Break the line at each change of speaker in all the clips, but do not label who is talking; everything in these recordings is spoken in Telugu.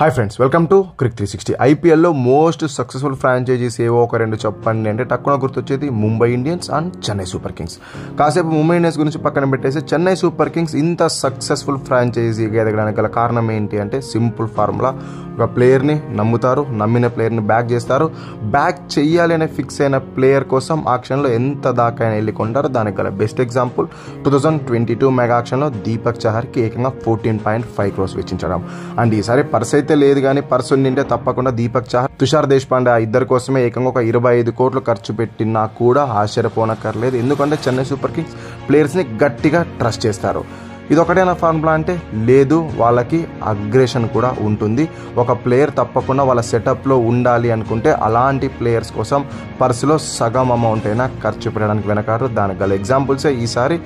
Hi friends, welcome to Crick 360. ఐపీఎల్లో మోస్ట్ సక్సెస్ఫుల్ ఫ్రాంచైజీస్ ఏవో ఒక రెండు చెప్పండి అంటే టక్కున గుర్తొచ్చేది Mumbai Indians and Chennai super Kings. కాసేపు ముంబై ఇండియన్స్ గురించి పక్కన పెట్టేసి చెన్నై సూపర్ కింగ్స్ ఇంత సక్సెస్ఫుల్ ఫ్రాంచైజీగా ఎదగడానికి గల కారణం ఏంటి అంటే సింపుల్ ఫార్ములా. ఒక ప్లేయర్ని నమ్ముతారు, నమ్మిన ప్లేయర్ని బ్యాక్ చేస్తారు, బ్యాక్ చెయ్యాలి అనే ఫిక్స్ అయిన ప్లేయర్ కోసం ఆక్షన్లో ఎంత దాకా అయినా వెళ్ళి కొంటారు. దానికి గల బెస్ట్ ఎగ్జాంపుల్ 2022 మెగా ఆక్షన్లో దీపక్ చహర్కి ఏకంగా 14.5 crores వెచ్చించడం. అండ్ ఈసారి పర్స్ అయితే లేదు కానీ పర్స్ నింటే తప్పకుండా దీపక్ చహర్, తుషార్ దేశపాండే ఇద్దరి కోసమే ఏకంగా ఒక 25 కోట్లు ఖర్చు పెట్టినా కూడా ఆశ్చర్యపోనక్కర్లేదు. ఎందుకంటే చెన్నై సూపర్ కింగ్స్ ప్లేయర్స్ని గట్టిగా ట్రస్ట్ చేస్తారు. ఇది ఒకటేనా ఫార్ములా అంటే లేదు, వాళ్ళకి అగ్రెషన్ కూడా ఉంటుంది. ఒక ప్లేయర్ తప్పకుండా వాళ్ళ సెటప్లో ఉండాలి అనుకుంటే అలాంటి ప్లేయర్స్ కోసం పర్సులో సగం అమౌంట్ అయినా ఖర్చు పెట్టడానికి వెనకారు. దానికి గల ఎగ్జాంపుల్సే ఈసారి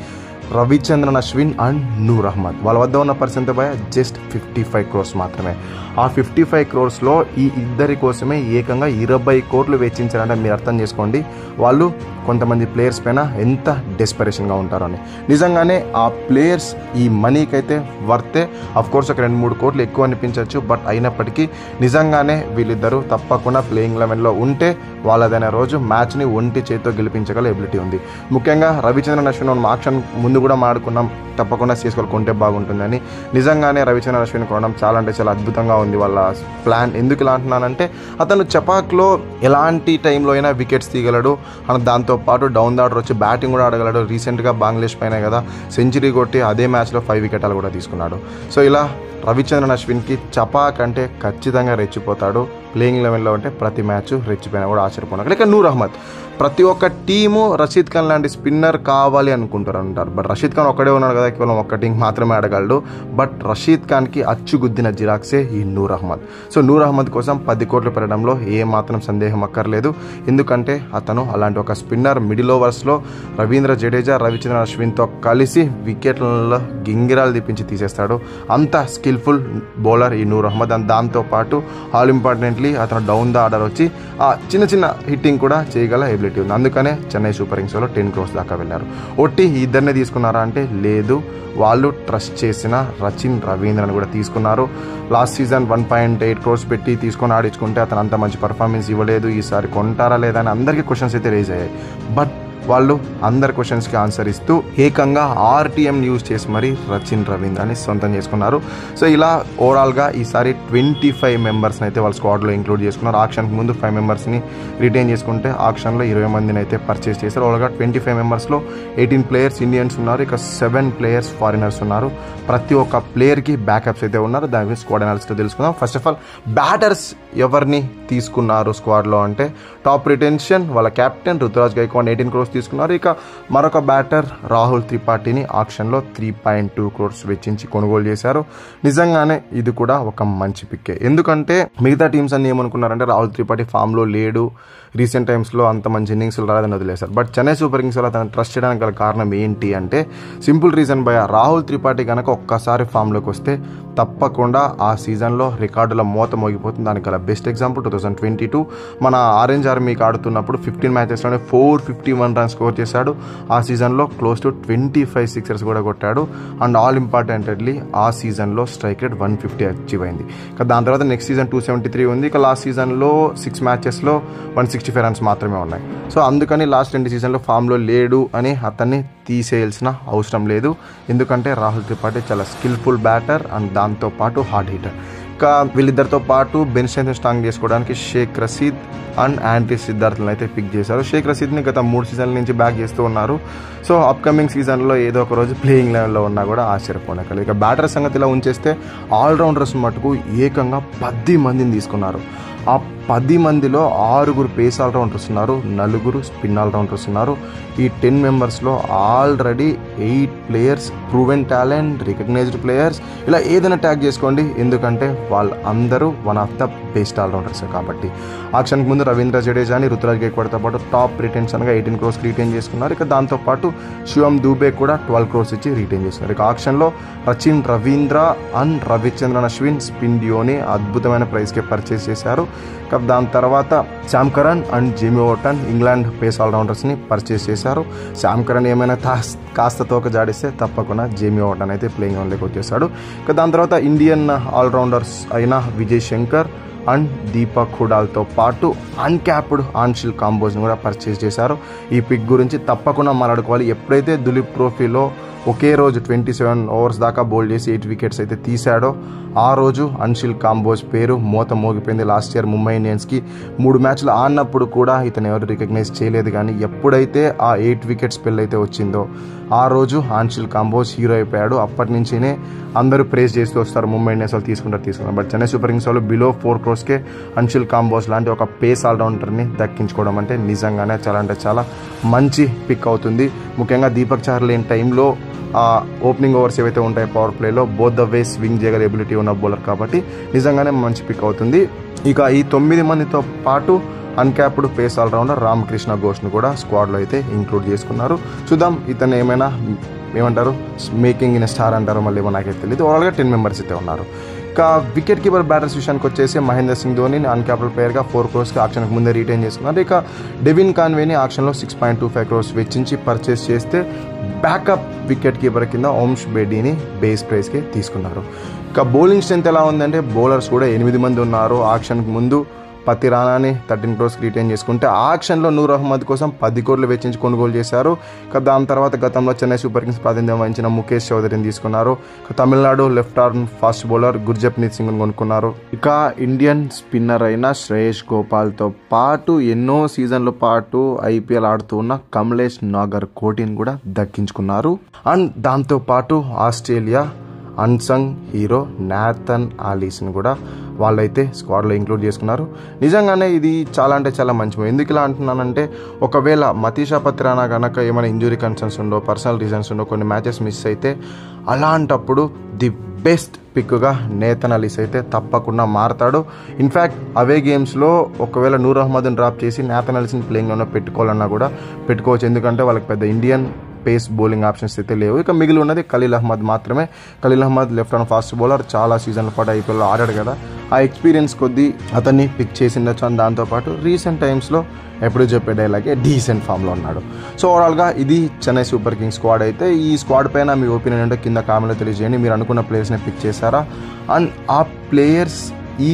రవిచంద్రన్ అశ్విన్ అండ్ నూర్ అహ్మద్. వాళ్ళ వద్ద ఉన్న పర్స్ ఎంత భయ? జస్ట్ 55 crores మాత్రమే. ఆ 55 crores ఈ ఇద్దరి కోసమే ఏకంగా 20 కోట్లు వెచ్చించారంటే మీరు అర్థం చేసుకోండి వాళ్ళు కొంతమంది ప్లేయర్స్ పైన ఎంత డెస్పరేషన్గా ఉంటారో అని. నిజంగానే ఆ ప్లేయర్స్ ఈ మనీకైతే వర్తే. అఫ్కోర్స్ ఒక 2-3 కోట్లు ఎక్కువ అనిపించవచ్చు, బట్ అయినప్పటికీ నిజంగానే వీళ్ళిద్దరూ తప్పకుండా ప్లేయింగ్ 11లో ఉంటే వాళ్ళదైన రోజు మ్యాచ్ని ఒంటి చేతితో గెలిపించగల ఎబిలిటీ ఉంది. ముఖ్యంగా రవిచంద్రన్ అశ్విన్ మనం ఆక్షన్ ముందు కూడా మాడుకున్నాం, తప్పకుండా CSK కొంటే బాగుంటుందని. నిజంగానే రవిచంద్రన్ అశ్విన్ కొనడం చాలా అంటే చాలా అద్భుతంగా ఉంది వాళ్ళ ప్లాన్. ఎందుకు ఇలా అంటున్నానంటే అతను చపాక్లో ఎలాంటి టైంలో అయినా వికెట్స్ తీయగలడు అని, దాంతోపాటు డౌన్ ద ఆర్డర్ వచ్చి బ్యాటింగ్ కూడా ఆడగలడు. రీసెంట్గా బంగ్లాదేశ్ పైన కదా సెంచరీ కొట్టి అదే మ్యాచ్లో 5 వికెట్లు కూడా తీసుకున్నాడు. సో ఇలా రవిచంద్రన్ అశ్విన్కి చపాక్ అంటే ఖచ్చితంగా రెచ్చిపోతాడు. ప్లేయింగ్ 11లో అంటే ప్రతి మ్యాచ్ రెచ్చిపోయినా కూడా ఆశ్చర్యపోయినా. ఇక నూర్ అహ్మద్, ప్రతి ఒక్క టీము రషీద్ ఖాన్ లాంటి స్పిన్నర్ కావాలి అనుకుంటారు అంటారు. బట్ రషీద్ ఖాన్ ఒక్కడే ఉన్నాడు కదా, కేవలం ఒక్క టీం మాత్రమే ఆడగలడు. బట్ రషీద్ ఖాన్కి అచ్చుగుద్దిన జిరాక్సే ఈ నూర్ అహ్మద్. సో నూర్ అహ్మద్ కోసం 10 కోట్లు పెట్టడంలో ఏమాత్రం సందేహం అక్కర్లేదు. ఎందుకంటే అతను అలాంటి ఒక స్పిన్నర్. మిడిల్ ఓవర్స్లో రవీంద్ర జడేజా, రవిచంద్రన్ అశ్విన్తో కలిసి వికెట్లలో గింగిరాలు తీపించి తీసేస్తాడు. అంత స్కిల్ఫుల్ బౌలర్ ఈ నూర్ అహ్మద్. అండ్ దాంతోపాటు ఆల్ ఇంపార్టెంట్లీ అతను డౌన్ ద ఆర్డర్ వచ్చి ఆ చిన్న చిన్న హిట్టింగ్ కూడా చేయగల ఎబిలిటీ ఉంది. అందుకనే చెన్నై సూపర్ కింగ్స్ లో 10 crores దాకా వెళ్ళారు. ఒట్టి ఇద్దరినే తీసుకున్నారా అంటే లేదు, వాళ్ళు ట్రస్ట్ చేసిన రచిన్ రవీంద్రన్ కూడా తీసుకున్నారు. లాస్ట్ సీజన్ 1.8 crores పెట్టి తీసుకొని ఆడించుకుంటే అతను అంత మంచి పర్ఫార్మెన్స్ ఇవ్వలేదు. ఈసారి కొంటారా లేదా అని అందరికీ క్వశ్చన్స్ అయితే రేజ్ అయ్యాయి. బట్ వాళ్ళు అందరి క్వశ్చన్స్కి ఆన్సర్ ఇస్తూ ఏకంగా RTM యూజ్ చేసి మరీ రచిన్ రవీంద్రని సొంతం చేసుకున్నారు. సో ఇలా ఓవరాల్గా ఈసారి 25 మెంబర్స్ని అయితే వాళ్ళ స్క్వాడ్లో ఇంక్లూడ్ చేసుకున్నారు. ఆక్షన్కి ముందు 5 మెంబర్స్ని రిటైన్ చేసుకుంటే ఆక్షన్లో 20 మందిని అయితే పర్చేస్ చేశారు. ఓవరాల్గా 25 మెంబర్స్లో 18 ప్లేయర్స్ ఇండియన్స్ ఉన్నారు, ఇక 7 ప్లేయర్స్ ఫారినర్స్ ఉన్నారు. ప్రతి ఒక్క ప్లేయర్కి బ్యాకప్స్ అయితే ఉన్నారు. దాని గురించి స్క్వాడ్ అనాలిసిస్ తెలుసుకుందాం. ఫస్ట్ ఆఫ్ ఆల్ బ్యాటర్స్ ఎవరిని తీసుకున్నారు స్క్వాడ్లో అంటే టాప్ రిటెన్షన్ వాళ్ళ కెప్టెన్ రుతురాజ్ గైక్వాడ్ 18 crores తీసుకున్నారు. ఇక మరొక బ్యాటర్ రాహుల్ త్రిపాఠిని ఆక్షన్లో 3.2 crores వెచ్చించి కొనుగోలు చేశారు. నిజంగానే ఇది కూడా ఒక మంచి పిక్కే. ఎందుకంటే మిగతా టీమ్స్ అన్ని ఏమనుకున్నారంటే రాహుల్ త్రిపాఠి ఫామ్లో లేడు, రీసెంట్ టైమ్స్లో అంత మంచి ఇన్నింగ్స్లు రాలేదని వదిలేశారు. బట్ చెన్నై సూపర్ కింగ్స్ వల్ల తను ట్రస్ట్ చేయడానికి గల కారణం ఏంటి అంటే సింపుల్ రీజన్ భయ. రాహుల్ త్రిపాఠి కనుక ఒక్కసారి ఫామ్లోకి వస్తే తప్పకుండా ఆ సీజన్లో రికార్డుల మోత మోగిపోతుంది. దానికి గల బెస్ట్ ఎగ్జాంపుల్ 2022 మన ఆరెంజ్ ఆర్మీకి ఆడుతున్నప్పుడు 15 మ్యాచెస్లోనే 451 రన్స్ స్కోర్ చేశాడు. ఆ సీజన్లో క్లోజ్ టు 25 సిక్సర్స్ కూడా కొట్టాడు. అండ్ ఆల్ ఇంపార్టెంట్లీ ఆ సీజన్లో స్ట్రైక్ రేట్ 150 అచీవ్ అయింది. ఇక దాని తర్వాత నెక్స్ట్ సీజన్ 273 ఉంది. ఇక లాస్ట్ సీజన్లో 6 మ్యాచెస్లో 165 రన్స్ మాత్రమే ఉన్నాయి. సో అందుకని లాస్ట్ 2 సీజన్లో ఫామ్లో లేడు అని అతన్ని తీసేయాల్సిన అవసరం లేదు. ఎందుకంటే రాహుల్ త్రిపాఠి చాలా స్కిల్ఫుల్ బ్యాటర్ అండ్ దాంతోపాటు హార్డ్ హిటర్. ఇంకా వీళ్ళిద్దరితో పాటు బెంచ్ స్ట్రెంత్ స్ట్రాంగ్ చేసుకోవడానికి షేక్ రషీద్ అండ్ యాంటీ సిద్ధార్థ్లను అయితే పిక్ చేశారు. షేక్ రషీద్ని గత 3 సీజన్ల నుంచి బ్యాక్ చేస్తూ ఉన్నారు. సో అప్కమింగ్ సీజన్లో ఏదో ఒక రోజు ప్లేయింగ్ లెవెల్లో ఉన్నా కూడా ఆశ్చర్యపోనక్కర్లేదు. ఇక బ్యాటర్ సంగతి ఇలా ఉంచేస్తే ఆల్రౌండర్స్ మటుకు ఏకంగా 10 మందిని తీసుకున్నారు. ఆ 10 మందిలో 6 పేస్ ఆల్రౌండర్స్ ఉన్నారు, 4 స్పిన్ ఆల్రౌండర్స్ ఉన్నారు. ఈ 10 మెంబర్స్లో already 8 players proven talent, recognised players, ఇలా ఏదైనా ట్యాగ్ చేసుకోండి. ఎందుకంటే వాళ్ళందరూ one of the best allrounders కాబట్టి. ఆక్షన్కి ముందు రవీంద్ర జడేజాని, రుతురాజ్ గైక్వాడ్తో పాటు టాప్ రిటెన్షన్గా 18 crores రిటైన్ చేసుకున్నారు. ఇక దాంతోపాటు శివం దూబే కూడా 12 crores ఇచ్చి రిటైన్ చేసుకున్నారు. ఇక ఆక్షన్లో రచిన్ రవీంద్ర అండ్ రవిచంద్రన్ అశ్విన్ స్పిన్ డియోని అద్భుతమైన ప్రైస్కి పర్చేస్ చేశారు. దాని తర్వాత Sam Curran and Jamie Overton England pace ఆల్రౌండర్స్ని పర్చేస్ చేశారు. శామ్ కరన్ ఏమైనా కాస్త తోక జాడిస్తే తప్పకుండా జేమీ ఓటన్ అయితే ప్లేయింగ్ లెవెన్లోకి వచ్చేసాడు. దాని తర్వాత ఇండియన్ ఆల్రౌండర్స్ అయిన విజయ్ శంకర్ అండ్ దీపక్ హుడాల్తో పాటు అన్క్యాప్డ్ ఆన్షిల్ కాంబోజ్ని కూడా పర్చేస్ చేశారు. ఈ పిక్ గురించి తప్పకుండా మాట్లాడుకోవాలి. ఎప్పుడైతే దులీప్ ట్రోఫీలో ఒకే రోజు 27 ఓవర్స్ దాకా బౌల్ చేసి 8 వికెట్స్ అయితే తీశాడో ఆ రోజు అన్షిల్ కాంబోజ్ పేరు మోత మోగిపోయింది. లాస్ట్ ఇయర్ ముంబై ఇండియన్స్కి 3 మ్యాచ్లు ఆడినప్పుడు కూడా ఇతను ఎవరు రికగ్నైజ్ చేయలేదు. కానీ ఎప్పుడైతే ఆ 8 వికెట్స్ స్పెల్ అయితే వచ్చిందో ఆ రోజు అన్షిల్ కాంబోజ్ హీరో అయిపోయాడు. అప్పటి నుంచినే అందరూ ప్రేస్ చేస్తూ వస్తారు, ముంబై ఇండియన్స్ వాళ్ళు తీసుకుంటారు. బట్ చెన్నై సూపర్ కింగ్స్ వాళ్ళు బిలో 4 crores అన్షిల్ కాంబోజ్ లాంటి ఒక పేస్ ఆల్రౌండర్ని దక్కించుకోవడం అంటే నిజంగానే చాలా మంచి పిక్ అవుతుంది. ముఖ్యంగా దీపక్ చహర్ లేని టైంలో ఓపెనింగ్ ఓవర్స్ ఏవైతే ఉంటాయో పవర్ ప్లేలో బోత్ ద వే స్వింగ్ చేయగల ఎబిలిటీ ఉన్న బౌలర్ కాబట్టి నిజంగానే మంచి పిక్ అవుతుంది. ఇక ఈ 9 మందితో పాటు అన్క్యాప్డ్ పేస్ ఆల్రౌండర్ రామకృష్ణ ఘోష్ను కూడా స్క్వాడ్లో అయితే ఇంక్లూడ్ చేసుకున్నారు. చూద్దాం ఇతను ఏమంటారు మేకింగ్ ఇన్ స్టార్ అంటారో మళ్ళీ నాకైతే తెలియదు. ఓవరాల్గా 10 మెంబర్స్ అయితే ఉన్నారు. ఇక వికెట్ కీపర్ బ్యాటర్స్ విషయానికి వచ్చేసి మహేందర్ సింగ్ ధోని అన్క్యాప్డ్ ప్లేయర్గా 4 crores ఆక్షన్కి ముందే రిటైన్ చేసుకున్నారు. ఇక డెవిన్ కాన్వేని ఆక్షన్లో 6.25 crores వెచ్చించి పర్చేస్ చేస్తే బ్యాకప్ వికెట్ కీపర్ కింద ఓమ్ష్ బేడీని బేస్ ప్రైస్కి తీసుకున్నారు. ఇక బౌలింగ్ స్ట్రెంత్ ఎలా ఉందంటే బౌలర్స్ కూడా 8 మంది ఉన్నారు. ఆక్షన్కి ముందు పతి రానాని 13 crores రిటైన్ చేసుకుంటే ఆక్షన్లో నూర్ అహ్మద్ కోసం 10 crores వెచ్చించి కొనుగోలు చేశారు. దాని తర్వాత గతంలో చెన్నై సూపర్ కింగ్స్ ప్రాతినిధ్యం వహించిన ముఖేష్ చౌదరిని తీసుకున్నారు. Tamil Nadu left arm fast bowler Gurjapneet సింగ్ను కొనుక్కున్నారు. ఇక ఇండియన్ స్పిన్నర్ అయిన శ్రేయస్ గోపాల్తో పాటు ఎన్నో సీజన్ల పాటు ఐపీఎల్ ఆడుతూ ఉన్న కమలేష్ నాగర్ కోటిని కూడా దక్కించుకున్నారు. అండ్ దాంతోపాటు ఆస్ట్రేలియా అన్సంగ్ హీరో నాథన్ ఆలీస్ని కూడా వాళ్ళైతే స్క్వాడ్లో ఇంక్లూడ్ చేసుకున్నారు. నిజంగానే ఇది చాలా మంచి మూవ్. ఎందుకు ఇలా అంటున్నానంటే ఒకవేళ మతీషా పత్రానా కనుక ఏమైనా ఇంజురీ కన్సర్న్స్ ఉండో పర్సనల్ రీజన్స్ ఉండో కొన్ని మ్యాచెస్ మిస్ అయితే అలాంటప్పుడు ది బెస్ట్ పిక్గా నేతన్ అలీస్ అయితే తప్పకుండా మారతాడు. ఇన్ఫ్యాక్ట్ అవే గేమ్స్లో ఒకవేళ నూర్ అహ్మద్ని డ్రాప్ చేసి నేతన్ అలీస్ని ప్లేయింగ్లోనే పెట్టుకోవాలన్నా కూడా పెట్టుకోవచ్చు. ఎందుకంటే వాళ్ళకి పెద్ద ఇండియన్ పేస్ బౌలింగ్ ఆప్షన్స్ అయితే లేవు. ఇక మిగిలి ఉన్నది ఖలీల్ అహ్మద్ మాత్రమే. Khaleel Ahmed left arm fast bowler చాలా సీజన్ల పాటు ఐపీఎల్లో ఆడాడు కదా, ఆ ఎక్స్పీరియన్స్ కొద్దీ అతన్ని పిక్ చేసిండొచ్చు. అని దాంతోపాటు రీసెంట్ టైమ్స్లో ఎప్పుడు చెప్పే డైలాగే డీసెంట్ ఫామ్లో ఉన్నాడు. సో ఓవరాల్గా ఇది చెన్నై సూపర్ కింగ్స్ స్క్వాడ్ అయితే. ఈ స్క్వాడ్ పైన మీ ఒపీనియన్ అంటే కింద కామెంట్లో తెలియజేయండి. మీరు అనుకున్న ప్లేయర్స్ని పిక్ చేశారా అండ్ ఆ ప్లేయర్స్ ఈ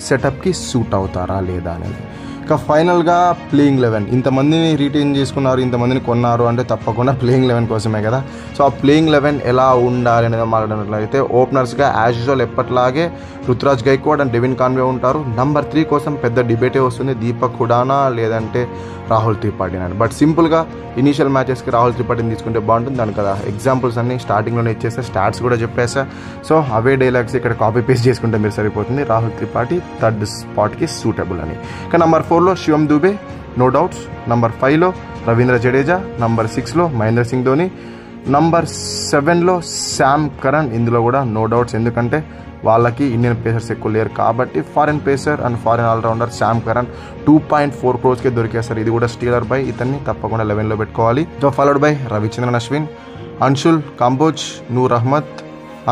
సెటప్కి సూట్ అవుతారా లేదా అనేది. ఇక ఫైనల్గా ప్లేయింగ్ 11 ఇంతమందిని రిటైన్ చేసుకున్నారు, ఇంతమందిని కొన్నారు అంటే తప్పకుండా ప్లేయింగ్ 11 కోసమే కదా. సో ఆ ప్లేయింగ్ 11 ఎలా ఉండాలి అనేది మాట్లాడినట్లయితే ఓపెనర్స్గా యాజ్ యూజువల్ ఎప్పట్లాగే Ruturaj Gaikwad and Devon Conway ఉంటారు. నంబర్ 3 కోసం పెద్ద డిబేటే వస్తుంది, దీపక్ హుడానా లేదంటే రాహుల్ త్రిపాఠి అని. బట్ సింపుల్గా ఇనీషియల్ మ్యాచెస్కి రాహుల్ త్రిపాఠిని తీసుకుంటే బాగుంటుంది. దాని కదా ఎగ్జాంపుల్స్ అన్ని స్టార్టింగ్లోనే ఇచ్చేస్తే స్టాట్స్ కూడా చెప్పేసా. సో అవే డైలాగ్స్ ఇక్కడ కాపీ పేస్ట్ చేసుకుంటే మీరు సరిపోతుంది. రాహుల్ త్రిపాఠి 3rd స్పాట్కి సూటబుల్ అని. ఇక నంబర్ 4లో Shivam Dube no doubts. Number 5లో రవీంద్ర జడేజా. నంబర్ 6లో మహేంద్ర సింగ్ ధోని. నంబర్ 7లో శామ్ కరన్. ఇందులో కూడా నో డౌట్స్, ఎందుకంటే వాళ్ళకి ఇండియన్ పేసర్స్ ఎక్కువ లేరు కాబట్టి foreign pacer and foreign allrounder Sam Curran 2.4 crores దొరికేస్తారు. ఇది కూడా స్టీలర్ బై, ఇతన్ని తప్పకుండా 11లో పెట్టుకోవాలి. So followed by Ravichandran Ashwin, Anshul Kamboj, Noor Ahmad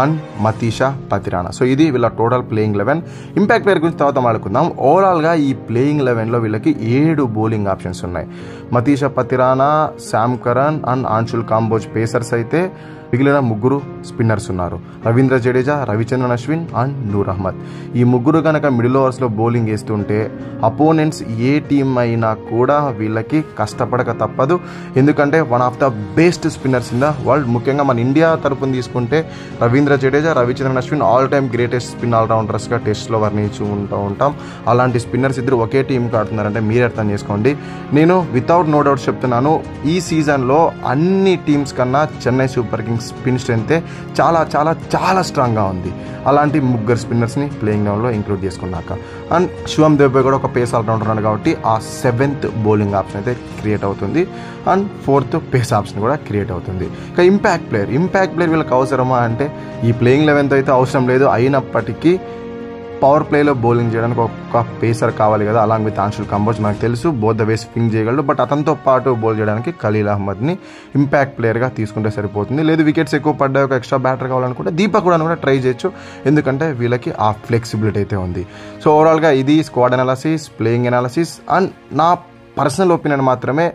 and Matheesha Pathirana. So ఇది వీళ్ళ టోటల్ ప్లేయింగ్ 11. ఇంపాక్ట్ ప్లేయర్ గురించి తర్వాత మాట్లాడుకుందాం. ఓవరాల్గా ఈ ప్లేయింగ్ 11లో వీళ్ళకి 7 బౌలింగ్ ఆప్షన్స్ ఉన్నాయి. Matheesha Pathirana, Sam Curran and Anshul Kamboj pacers అయితే మిగిలిన 3 స్పిన్నర్స్ ఉన్నారు. రవీంద్ర జడేజా, రవిచంద్రన్ అశ్విన్ అండ్ నూర్ అహ్మద్. ఈ 3 కనుక మిడిల్ ఓవర్స్లో బౌలింగ్ వేస్తుంటే అపోనెంట్స్ ఏ టీం అయినా కూడా వీళ్ళకి కష్టపడక తప్పదు. ఎందుకంటే one of the best spinners in the world. ముఖ్యంగా మన ఇండియా తరపున తీసుకుంటే Ravindra Jadeja, Ravichandran Ashwin all time greatest spin ఆల్రౌండర్స్గా టెస్ట్లో వర్ణించుకుంటూ ఉంటాం. అలాంటి స్పిన్నర్స్ ఇద్దరు ఒకే టీంకి ఆడుతున్నారంటే మీరే అర్థం చేసుకోండి. నేను వితౌట్ నో డౌట్ చెప్తున్నాను, ఈ సీజన్లో అన్ని టీమ్స్ కన్నా చెన్నై సూపర్ కింగ్స్ స్పిన్ స్ట్రెంతే చాలా స్ట్రాంగ్గా ఉంది. అలాంటి 3 స్పిన్నర్స్ని ప్లేయింగ్ 11లో ఇంక్లూడ్ చేసుకున్నాక అండ్ శివం దేవ్ కూడా ఒక పేస్ ఆల్రౌండర్ ఉన్నాడు కాబట్టి ఆ 7th బౌలింగ్ ఆప్షన్ అయితే క్రియేట్ అవుతుంది అండ్ 4th పేస్ ఆప్షన్ కూడా క్రియేట్ అవుతుంది. ఇక ఇంపాక్ట్ ప్లేయర్ వీళ్ళకి అవసరమా అంటే ఈ ప్లేయింగ్ 11తో అయితే అవసరం లేదు. అయినప్పటికీ పవర్ ప్లేలో బౌలింగ్ చేయడానికి ఒక పేసర్ కావాలి కదా, అలాంగ్ విత్ ఆన్షుల్ కంబోజ్. మనకు తెలుసు బోత్ ద వేస్ స్వింగ్ చేయగలడు, బట్ అతనితో పాటు బౌల్ చేయడానికి ఖలీల్ అహ్మద్ని ఇంపాక్ట్ ప్లేయర్గా తీసుకుంటే సరిపోతుంది. లేదు వికెట్స్ ఎక్కువ పడ్డాయి, ఒక ఎక్స్ట్రా బ్యాటర్ కావాలనుకుంటే దీపక్ కూడా ట్రై చేయొచ్చు, ఎందుకంటే వీళ్ళకి ఆ ఫ్లెక్సిబిలిటీ అయితే ఉంది. సో ఓవరాల్గా ఇది squad analysis, playing analysis and నా పర్సనల్ ఒపీనియన్ మాత్రమే.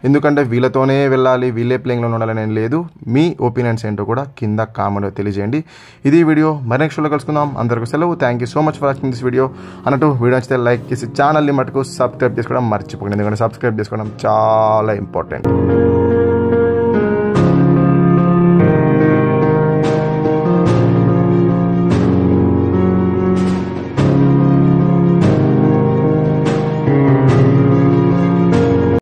ఎందుకంటే వీళ్ళతోనే వెళ్ళాలి, వీళ్ళే ప్లేయింగ్లో ఉండాలని ఏం లేదు. మీ ఒపీనియన్స్ ఏంటో కూడా కింద కామెంట్లో తెలియజేయండి. ఇది వీడియో, మరి నెక్స్ట్ వీడియోలో కలుసుకుందాం. అందరికీ సెలవు. Thank you so much for watching this video. అన్నట్టు వీడియో నచ్చితే లైక్ చేసి ఛానల్ని మటుకు సబ్స్క్రైబ్ చేసుకోవడం మర్చిపోకండి, ఎందుకంటే సబ్స్క్రైబ్ చేసుకోవడం చాలా ఇంపార్టెంట్.